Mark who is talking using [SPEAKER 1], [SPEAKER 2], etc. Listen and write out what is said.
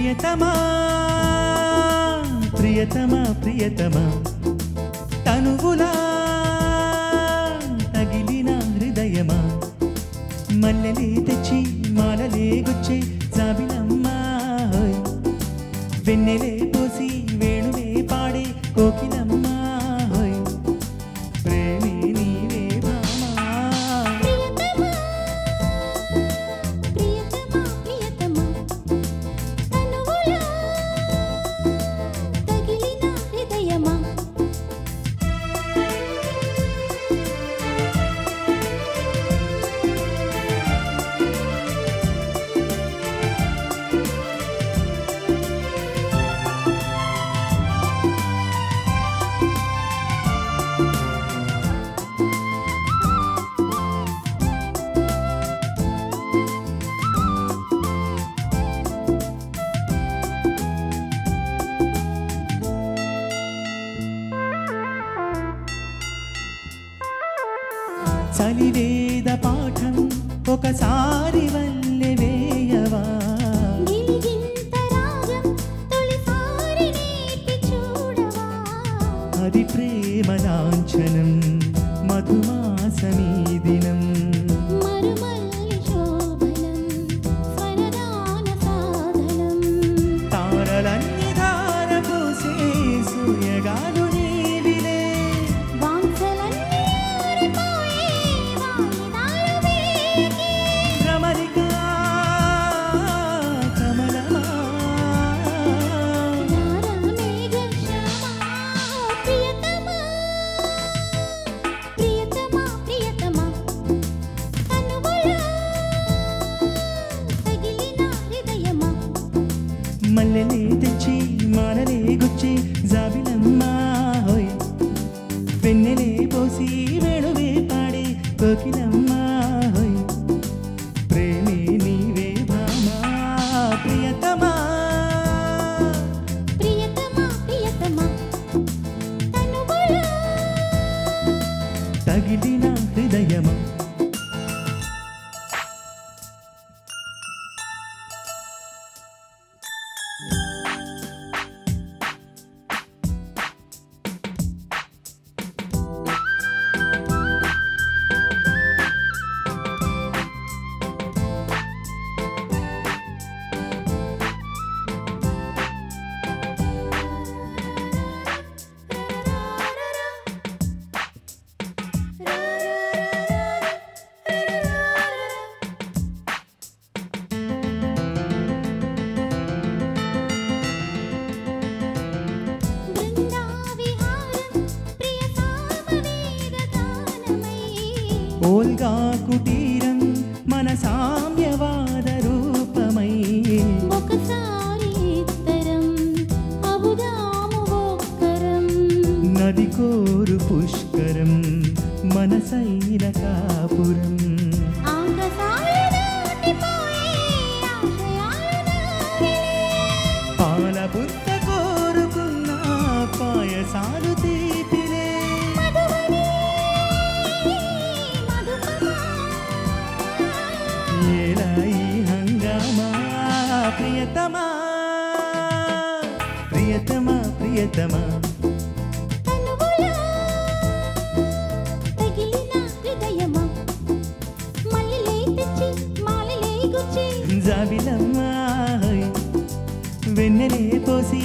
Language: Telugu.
[SPEAKER 1] ప్రియతమా ప్రియతమా ప్రియతమా తనువులా తగిలిన హృదయమా మల్లెలే తెచ్చి మాలలే గుచ్చే జాబిలమ్మా వెన్నెలే పోసి వేణువే పాడే కోకిలమ్మా ప్రేమే నీవే భామా
[SPEAKER 2] ప్రియతమా ప్రియతమా తనువులా తగిలిన హృదయమా
[SPEAKER 1] చలివేద పాఠం ఒకసారి వల్లె వేయవా
[SPEAKER 2] గిలిగింత రాగం తొలిసారి నేర్పి చూడవా
[SPEAKER 1] అది ప్రేమ లాంఛనం మధుమాసమీ దినం
[SPEAKER 2] మరుమల్లి శోభనం స్వరదాన సాధనం
[SPEAKER 1] తారలన్నీ ధారపోసే సూర్యగాలు నీవిలే
[SPEAKER 2] వాంఛలన్నీ ఆరిపోయే వాయిదాలు వేగి
[SPEAKER 1] భ్రమరిక కమలమా
[SPEAKER 2] నారమేఘ శ్యామా ప్రియతమా ప్రియతమా ప్రియతమా తనువులా తగిలిన హృదయమా
[SPEAKER 1] మల్లెలే తెచ్చి మాలలే గుచ్చి జాబిలమ్మా హోయ్ వెన్నెలే పోసి వేణువే పాడే కోకిలమ్మా హోయ్ ప్రేమే నీవే భామా ప్రియతమా
[SPEAKER 2] ప్రియతమా ప్రియతమా తనువులా
[SPEAKER 1] తగిలిన హృదయమా
[SPEAKER 2] బృందావిహారం ప్రియ సామవేద గానమై
[SPEAKER 1] ఓల్గా కుటీరం మన సామ్యవాద రూపమై
[SPEAKER 2] ఒకసారి ఇద్దరం అవుదాము ఒక్కరం
[SPEAKER 1] నది కోరు పుష్కరం మనసైన కాపురం
[SPEAKER 2] ఆకాశాలు దాటిపోయే ఆశయాలు నావిలే
[SPEAKER 1] పాల పుట్ట కోరుకున్న పాయసాలు తీపిలే
[SPEAKER 2] మధువని మధుపమా
[SPEAKER 1] ఏలా ఈ హంగామా ప్రియతమా ప్రియతమా ప్రియతమా
[SPEAKER 2] తనువులా తగిలిన హృదయమా మల్లెలే తెచ్చి మాలలే గుచ్చి
[SPEAKER 1] జాబిలమ్మా హోయ్ వెన్నెలే పోసి